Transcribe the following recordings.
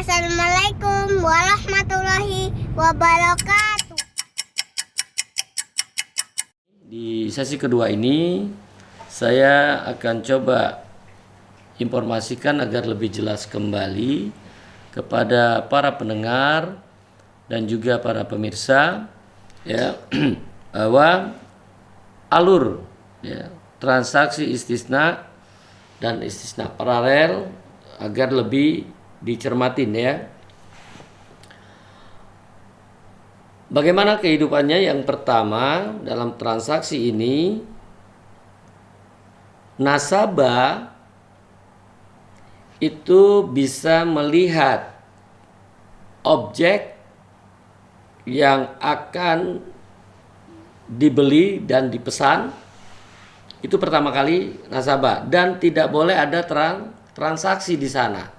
Assalamualaikum warahmatullahi wabarakatuh. Di sesi kedua ini saya akan coba informasikan agar lebih jelas kembali kepada para pendengar dan juga para pemirsa ya bahwa alur ya, transaksi istisna dan istisna paralel agar lebih dicermatin ya. Bagaimana kehidupannya? Yang pertama, dalam transaksi ini nasabah itu bisa melihat objek yang akan dibeli dan dipesan. Itu pertama kali nasabah, dan tidak boleh ada transaksi di sana.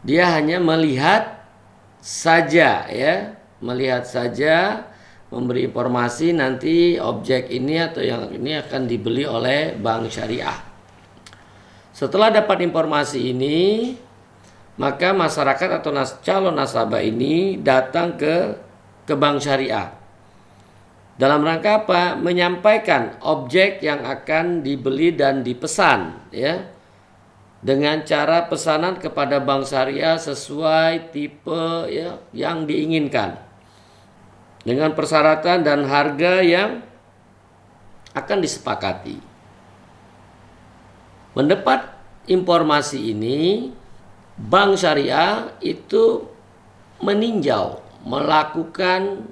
Dia hanya melihat saja ya, melihat saja, memberi informasi nanti objek ini atau yang ini akan dibeli oleh bank syariah. Setelah dapat informasi ini, maka masyarakat atau calon nasabah ini datang ke bank syariah. Dalam rangka apa? Menyampaikan objek yang akan dibeli dan dipesan ya. Dengan cara pesanan kepada bank syariah sesuai tipe ya yang diinginkan. Dengan persyaratan dan harga yang akan disepakati. Mendapat informasi ini, bank syariah itu meninjau, melakukan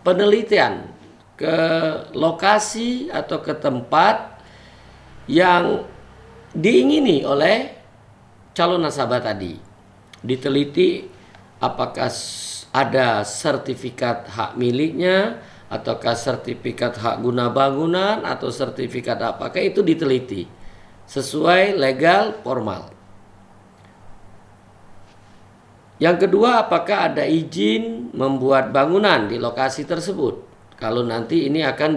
penelitian ke lokasi atau ke tempat yang diingini oleh calon nasabah tadi. Diteliti apakah ada sertifikat hak miliknya, ataukah sertifikat hak guna bangunan, atau sertifikat apakah, itu diteliti sesuai legal formal. Yang kedua, apakah ada izin membuat bangunan di lokasi tersebut kalau nanti ini akan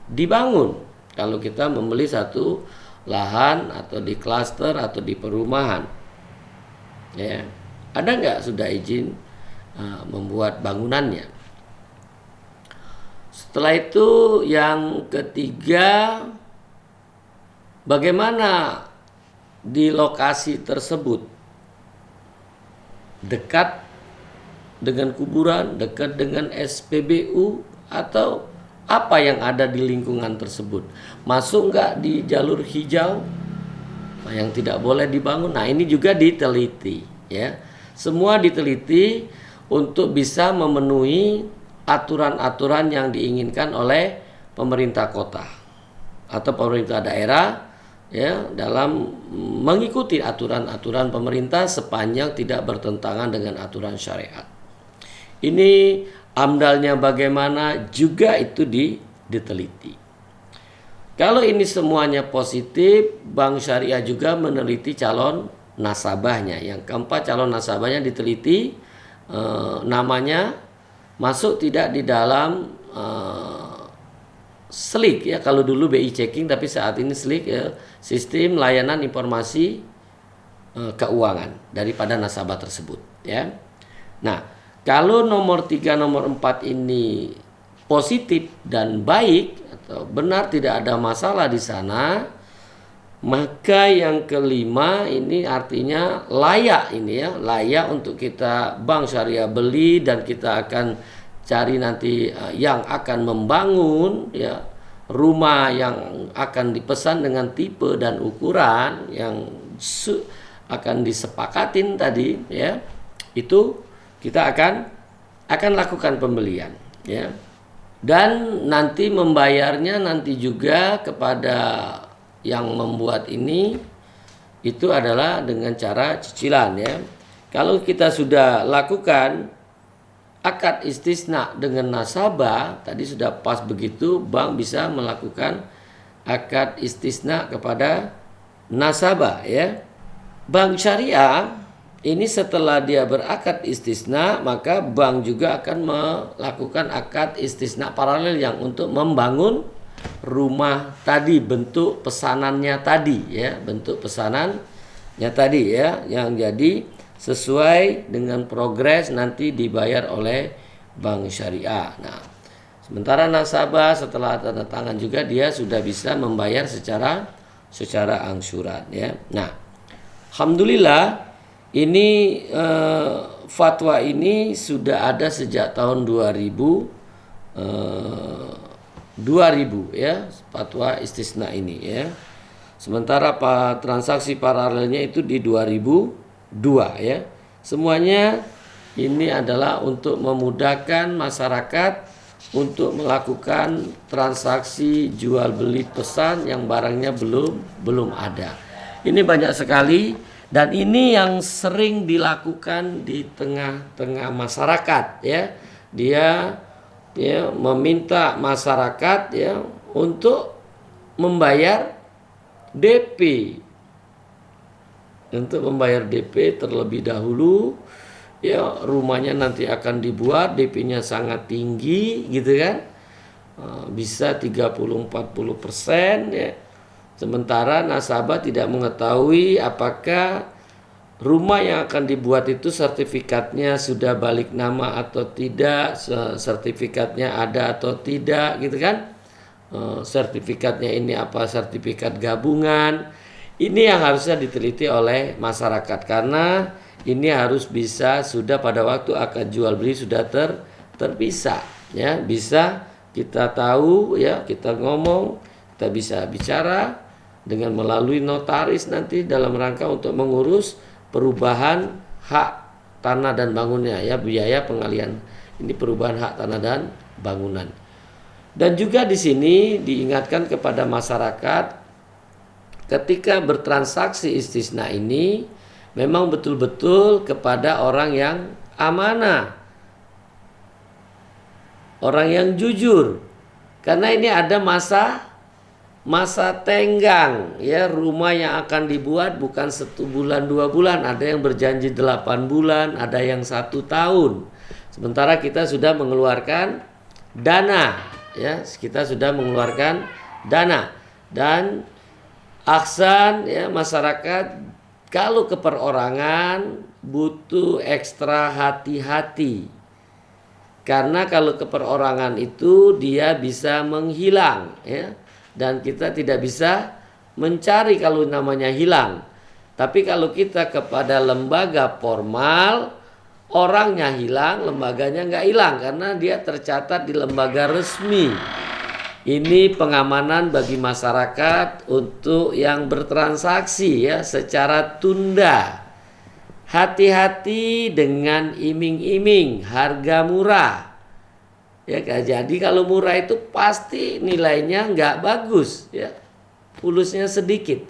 dibangun, kalau kita membeli satu lahan atau di klaster atau di perumahan ya, ada nggak sudah izin membuat bangunannya. Setelah itu yang ketiga, bagaimana di lokasi tersebut, dekat dengan kuburan, dekat dengan SPBU, atau apa yang ada di lingkungan tersebut, masuk nggak di jalur hijau yang tidak boleh dibangun. Nah, ini juga diteliti ya, semua diteliti untuk bisa memenuhi aturan-aturan yang diinginkan oleh pemerintah kota atau pemerintah daerah ya, dalam mengikuti aturan-aturan pemerintah sepanjang tidak bertentangan dengan aturan syariat. Ini amdalnya bagaimana juga itu diteliti. Kalau ini semuanya positif, bank syariah juga meneliti calon nasabahnya. Yang keempat, calon nasabahnya diteliti namanya masuk tidak di dalam SLIK ya, kalau dulu BI checking tapi saat ini SLIK ya, sistem layanan informasi keuangan daripada nasabah tersebut ya. Nah, kalau nomor 3, nomor 4 ini positif dan baik atau benar, tidak ada masalah di sana, maka yang kelima ini artinya layak, ini ya, layak untuk kita bank syariah beli, dan kita akan cari nanti yang akan membangun ya rumah yang akan dipesan dengan tipe dan ukuran yang akan disepakatin tadi ya, itu kita akan lakukan pembelian ya, dan nanti membayarnya nanti juga kepada yang membuat ini itu adalah dengan cara cicilan ya. Kalau kita sudah lakukan akad istisna dengan nasabah, tadi sudah pas begitu, bank bisa melakukan akad istisna kepada nasabah ya. Bank syariah ini setelah dia berakad istisna, maka bank juga akan melakukan akad istisna paralel yang untuk membangun rumah tadi, bentuk pesanannya tadi ya, bentuk pesanannya tadi ya, yang jadi sesuai dengan progres nanti dibayar oleh bank syariah. Nah, sementara nasabah setelah tanda tangan juga dia sudah bisa membayar secara angsuran ya. Nah, alhamdulillah ini fatwa ini sudah ada sejak tahun 2000 ya, fatwa istisna ini ya. Sementara transaksi paralelnya itu di 2002 ya. Semuanya ini adalah untuk memudahkan masyarakat untuk melakukan transaksi jual beli pesan yang barangnya belum ada. Ini banyak sekali dan ini yang sering dilakukan di tengah-tengah masyarakat ya. Dia meminta masyarakat ya untuk membayar DP. Untuk membayar DP terlebih dahulu ya, rumahnya nanti akan dibuat, DP-nya sangat tinggi gitu kan. Bisa 30-40% ya. Sementara nasabah tidak mengetahui apakah rumah yang akan dibuat itu sertifikatnya sudah balik nama atau tidak, sertifikatnya ada atau tidak gitu kan. Sertifikatnya ini apa, sertifikat gabungan. Ini yang harusnya diteliti oleh masyarakat karena ini harus bisa sudah pada waktu akad jual beli sudah terpisah ya, bisa kita tahu ya, kita ngomong, kita bisa bicara dengan melalui notaris nanti dalam rangka untuk mengurus perubahan hak tanah dan bangunnya ya, biaya pengalihan ini perubahan hak tanah dan bangunan. Dan juga di sini diingatkan kepada masyarakat ketika bertransaksi istisna ini memang betul-betul kepada orang yang amanah, orang yang jujur, karena ini ada masa tenggang ya, rumah yang akan dibuat bukan 1 bulan 2 bulan, ada yang berjanji 8 bulan, ada yang 1 tahun. Sementara kita sudah mengeluarkan dana ya, kita sudah mengeluarkan dana dan aksan ya, masyarakat kalau keperorangan butuh ekstra hati-hati. Karena kalau keperorangan itu dia bisa menghilang ya. Dan kita tidak bisa mencari kalau namanya hilang. Tapi kalau kita kepada lembaga formal, orangnya hilang, lembaganya nggak hilang karena dia tercatat di lembaga resmi. Ini pengamanan bagi masyarakat untuk yang bertransaksi ya secara tunda. Hati-hati dengan iming-iming harga murah. Ya, jadi kalau murah itu pasti nilainya nggak bagus ya, pulusnya sedikit.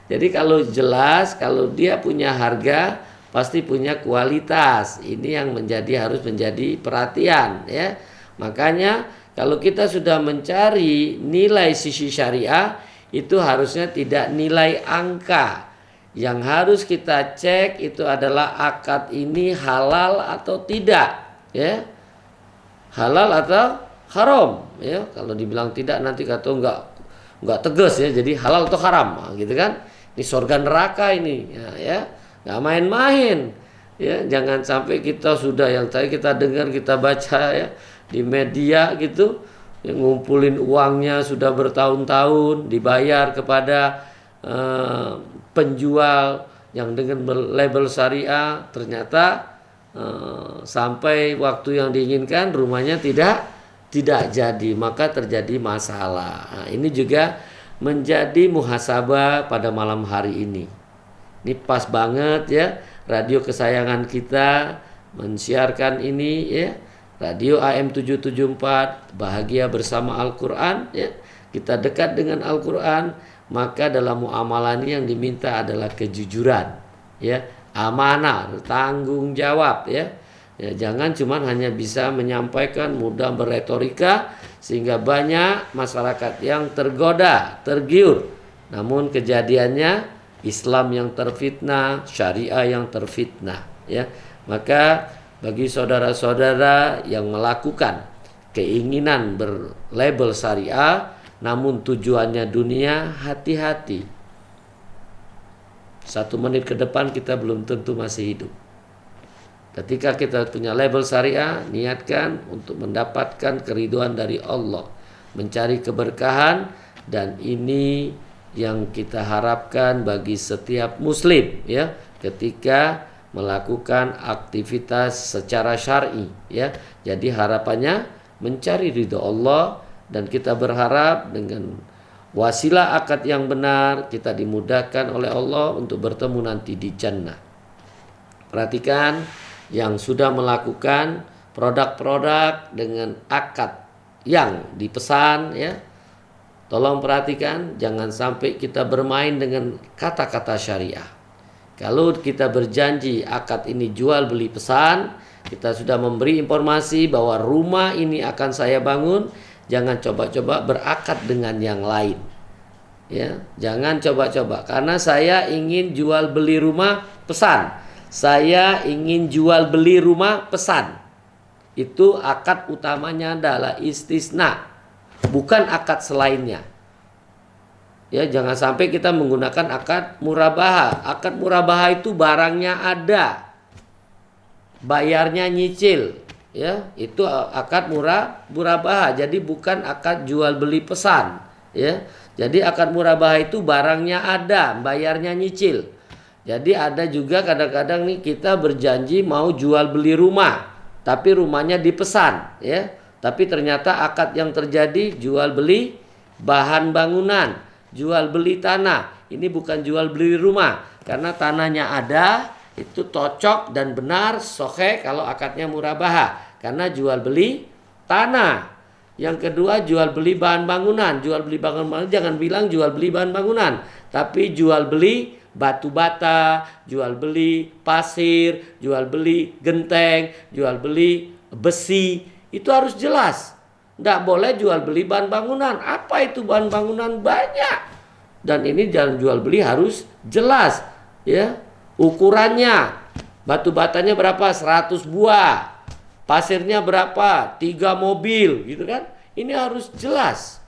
Jadi kalau jelas, kalau dia punya harga pasti punya kualitas. Ini yang harus menjadi perhatian ya. Makanya kalau kita sudah mencari nilai sisi syariah itu harusnya tidak nilai angka. Yang harus kita cek itu adalah akad ini halal atau tidak ya. Halal atau haram ya. Kalau dibilang tidak nanti kata enggak tegas ya, jadi halal atau haram gitu kan. Ini surga neraka ini ya, enggak main-main ya. Jangan sampai kita sudah yang tadi kita dengar, kita baca ya di media gitu, yang ngumpulin uangnya sudah bertahun-tahun dibayar kepada penjual yang dengan label syariah, ternyata sampai waktu yang diinginkan rumahnya tidak jadi, maka terjadi masalah. Nah, ini juga menjadi muhasabah pada malam hari ini. Ini pas banget ya, radio kesayangan kita mensiarkan ini ya, radio AM 774 bahagia bersama Al-Quran ya. Kita dekat dengan Al-Quran, maka dalam muamalah ini yang diminta adalah kejujuran ya, amanah, tanggung jawab ya. Jangan cuma hanya bisa menyampaikan, mudah berretorika sehingga banyak masyarakat yang tergoda, tergiur. Namun kejadiannya Islam yang terfitnah, syariah yang terfitnah ya. Maka bagi saudara-saudara yang melakukan keinginan berlabel syariah namun tujuannya dunia, hati-hati. 1 menit ke depan kita belum tentu masih hidup. Ketika kita punya label syariah, niatkan untuk mendapatkan keridhaan dari Allah, mencari keberkahan, dan ini yang kita harapkan bagi setiap muslim ya, ketika melakukan aktivitas secara syar'i ya. Jadi harapannya mencari ridho Allah, dan kita berharap dengan wasilah akad yang benar kita dimudahkan oleh Allah untuk bertemu nanti di jannah. Perhatikan yang sudah melakukan produk-produk dengan akad yang dipesan ya. Tolong perhatikan, jangan sampai kita bermain dengan kata-kata syariah. Kalau kita berjanji akad ini jual beli pesan, kita sudah memberi informasi bahwa rumah ini akan saya bangun, jangan coba-coba berakad dengan yang lain. Ya, jangan coba-coba, karena saya ingin jual beli rumah pesan. Saya ingin jual beli rumah pesan. Itu akad utamanya adalah istisna, bukan akad selainnya. Ya, jangan sampai kita menggunakan akad murabaha. Akad murabaha itu barangnya ada, bayarnya nyicil. Ya, itu akad murabaha. Jadi bukan akad jual beli pesan. Ya, jadi akad murabaha itu barangnya ada, bayarnya nyicil. Jadi ada juga kadang-kadang nih kita berjanji mau jual beli rumah, tapi rumahnya dipesan, ya. Tapi ternyata akad yang terjadi jual beli bahan bangunan, jual beli tanah. Ini bukan jual beli rumah, karena tanahnya ada, itu cocok dan benar sahih kalau akadnya murabaha, karena jual beli tanah. Yang kedua jual beli bahan bangunan. Jual beli bahan bangunan jangan bilang jual beli bahan bangunan, tapi jual beli batu bata, jual beli pasir, jual beli genteng, jual beli besi. Itu harus jelas. Tidak boleh jual beli bahan bangunan. Apa itu bahan bangunan? Banyak. Dan ini jalan jual beli harus jelas, ya. Ukurannya, batu batanya berapa? 100 buah. Pasirnya berapa? 3 mobil, gitu kan? Ini harus jelas.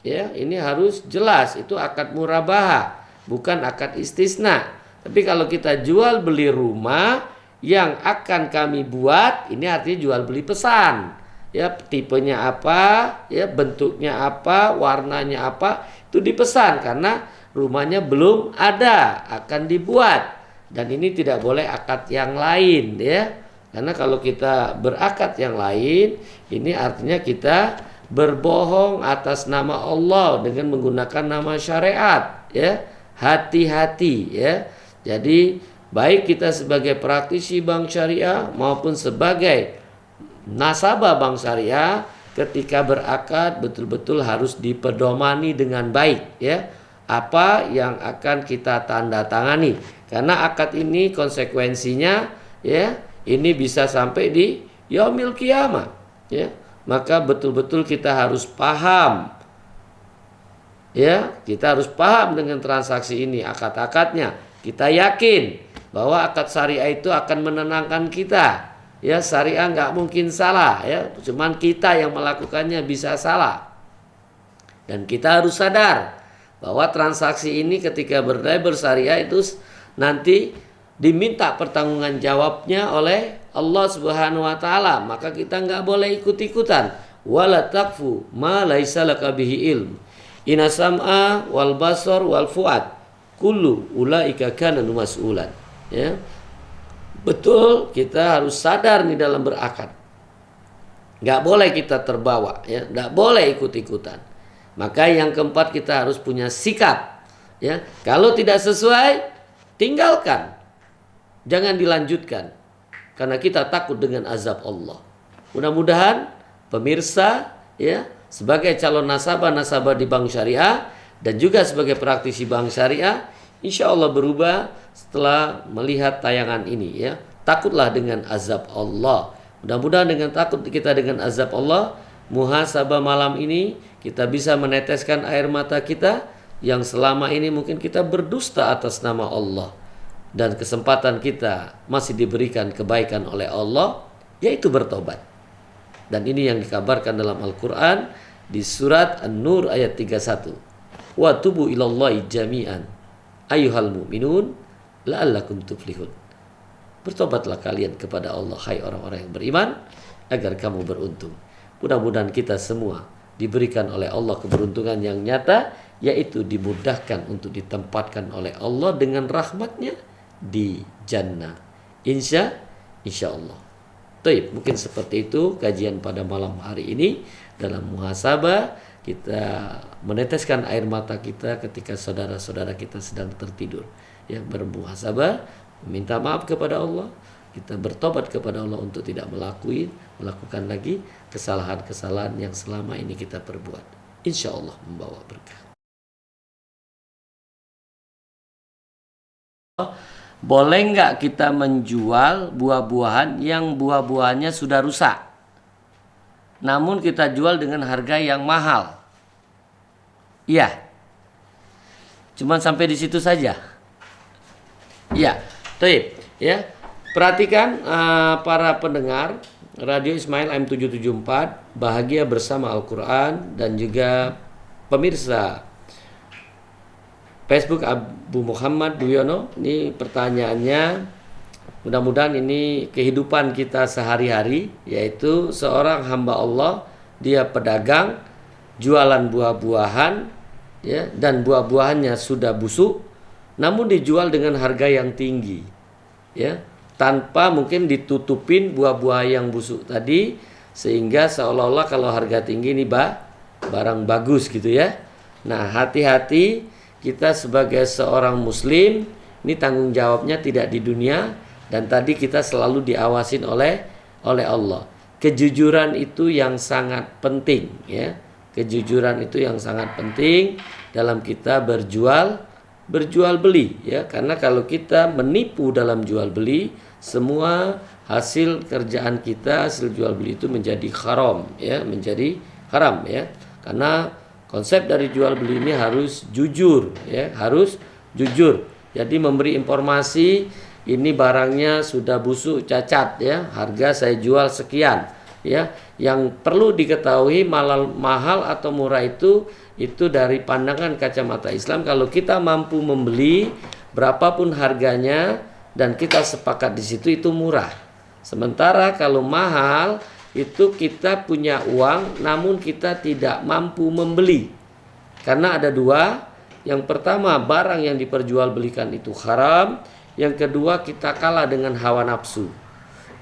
Ya, ini harus jelas. Itu akad murabaha, bukan akad istisna. Tapi kalau kita jual beli rumah yang akan kami buat, ini artinya jual beli pesan. Ya, tipenya apa, ya, bentuknya apa, warnanya apa, itu dipesan karena rumahnya belum ada, akan dibuat. Dan ini tidak boleh akad yang lain, ya. Karena kalau kita berakad yang lain, ini artinya kita berbohong atas nama Allah dengan menggunakan nama syariat, ya. Hati-hati, ya. Jadi baik kita sebagai praktisi bank syariah maupun sebagai nasabah bank syariah, ketika berakad betul-betul harus dipedomani dengan baik, ya. Apa yang akan kita tanda tangani, karena akad ini konsekuensinya, ya, ini bisa sampai di yaumil kiamah, ya. Maka betul-betul kita harus paham, ya, kita harus paham dengan transaksi ini, akad-akadnya. Kita yakin bahwa akad syariah itu akan menenangkan kita, ya. Syariah nggak mungkin salah, ya. Cuman kita yang melakukannya bisa salah. Dan kita harus sadar bahwa transaksi ini ketika berlabel syariah itu nanti diminta pertanggungjawaban jawabnya oleh Allah Subhanahu wa taala, maka kita nggak boleh ikut-ikutan. Wala taqfu ma laisa laka bihi ilm. Inna sam'a wal basar wal fuad kullu ulaika kana mas'ulan. Ya. Betul, kita harus sadar nih dalam berakad. Nggak boleh kita terbawa, ya, nggak boleh ikut-ikutan. Maka yang keempat, kita harus punya sikap, ya. Kalau tidak sesuai, tinggalkan. Jangan dilanjutkan, karena kita takut dengan azab Allah. Mudah-mudahan pemirsa, ya, sebagai calon nasabah di bank syariah dan juga sebagai praktisi bank syariah, insya Allah berubah setelah melihat tayangan ini, ya. Takutlah dengan azab Allah. Mudah-mudahan dengan takut kita dengan azab Allah, muhasabah malam ini kita bisa meneteskan air mata kita yang selama ini mungkin kita berdusta atas nama Allah. Dan kesempatan kita masih diberikan kebaikan oleh Allah, yaitu bertobat. Dan ini yang dikabarkan dalam Al-Quran di surat An-Nur ayat 31. Wa tubu ilallahi jami'an Ayyuhal mu'minun la'allakum tuflihun. Bertobatlah kalian kepada Allah, hai orang-orang yang beriman, agar kamu beruntung. Mudah-mudahan kita semua diberikan oleh Allah keberuntungan yang nyata, yaitu dimudahkan untuk ditempatkan oleh Allah dengan rahmatnya di jannah. Insya Allah. Baik, mungkin seperti itu kajian pada malam hari ini. Dalam muhasabah, kita meneteskan air mata kita ketika saudara-saudara kita sedang tertidur. Ya, bermuhasabah, minta maaf kepada Allah, kita bertobat kepada Allah untuk tidak melakukan lagi kesalahan-kesalahan yang selama ini kita perbuat. Insya Allah membawa berkah. Boleh nggak kita menjual buah-buahan yang buah-buahannya sudah rusak, namun kita jual dengan harga yang mahal? Iya. Cuman sampai di situ saja. Iya. Baik, ya. Perhatikan para pendengar Radio Ismail AM774, Bahagia Bersama Al-Quran, dan juga pemirsa Facebook Abu Muhammad Duyono. Ini pertanyaannya, mudah-mudahan ini kehidupan kita sehari-hari, yaitu seorang hamba Allah, dia pedagang, jualan buah-buahan, ya, dan buah-buahannya sudah busuk, namun dijual dengan harga yang tinggi, ya, tanpa mungkin ditutupin buah-buah yang busuk tadi, sehingga seolah-olah kalau harga tinggi ini barang bagus gitu ya. Nah, hati-hati, kita sebagai seorang muslim ini tanggung jawabnya tidak di dunia, dan tadi kita selalu diawasin oleh Allah. Kejujuran itu yang sangat penting, ya. Kejujuran itu yang sangat penting dalam kita berjual beli, ya. Karena kalau kita menipu dalam jual beli, semua hasil kerjaan kita, hasil jual beli itu menjadi haram, ya, menjadi haram, ya. Karena konsep dari jual beli ini harus jujur, ya, harus jujur. Jadi memberi informasi, ini barangnya sudah busuk, cacat, ya, harga saya jual sekian, ya. Yang perlu diketahui, mahal atau murah itu dari pandangan kacamata Islam. Kalau kita mampu membeli berapapun harganya dan kita sepakat di situ, itu murah. Sementara kalau mahal itu kita punya uang namun kita tidak mampu membeli. Karena ada dua. Yang pertama, barang yang diperjualbelikan itu haram. Yang kedua, kita kalah dengan hawa nafsu.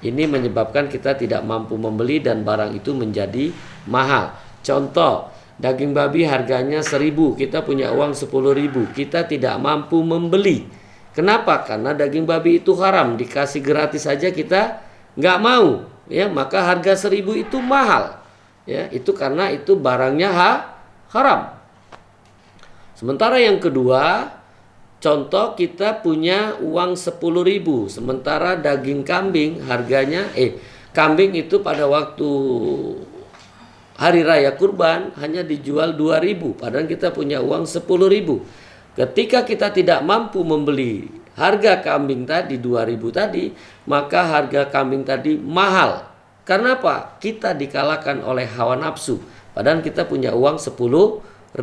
Ini menyebabkan kita tidak mampu membeli dan barang itu menjadi mahal. Contoh, daging babi harganya 1.000, kita punya uang 10.000, kita tidak mampu membeli. Kenapa? Karena daging babi itu haram, dikasih gratis saja kita nggak mau, ya, maka harga 1.000 itu mahal, ya, itu karena itu barangnya haram. Sementara yang kedua, contoh, kita punya uang 10.000, sementara daging kambing harganya kambing itu pada waktu hari raya kurban hanya dijual 2.000, padahal kita punya uang 10.000. Ketika kita tidak mampu membeli harga kambing tadi 2.000 tadi, maka harga kambing tadi mahal. Karena apa? Kita dikalahkan oleh hawa nafsu, padahal kita punya uang 10.000,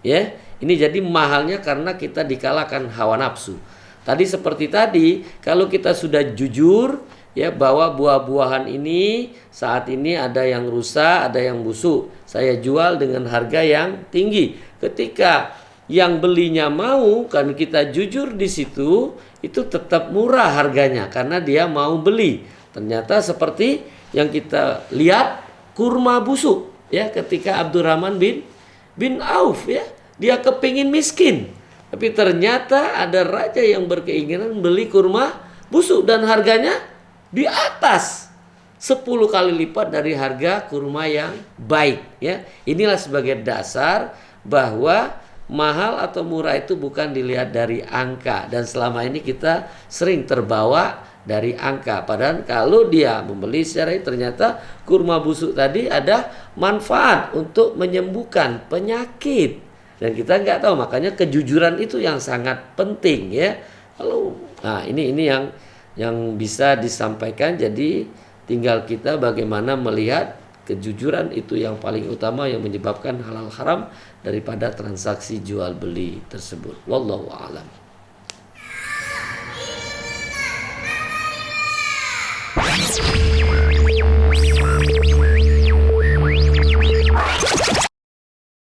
ya. Ini jadi mahalnya karena kita dikalahkan hawa nafsu. Tadi seperti tadi, kalau kita sudah jujur, ya, bahwa buah-buahan ini saat ini ada yang rusak, ada yang busuk, saya jual dengan harga yang tinggi. Ketika yang belinya mau, kan kita jujur di situ, itu tetap murah harganya karena dia mau beli. Ternyata seperti yang kita lihat kurma busuk, ya, ketika Abdurrahman bin Auf, ya, dia kepingin miskin, tapi ternyata ada raja yang berkeinginan beli kurma busuk dan harganya di atas 10 kali lipat dari harga kurma yang baik, ya. Inilah sebagai dasar bahwa mahal atau murah itu bukan dilihat dari angka, dan selama ini kita sering terbawa dari angka. Padahal kalau dia membeli secara ini, ternyata kurma busuk tadi ada manfaat untuk menyembuhkan penyakit, dan kita nggak tahu. Makanya kejujuran itu yang sangat penting, ya. Ini yang bisa disampaikan. Jadi tinggal kita bagaimana melihat kejujuran itu yang paling utama yang menyebabkan halal haram daripada transaksi jual beli tersebut. Wallahu a'lam.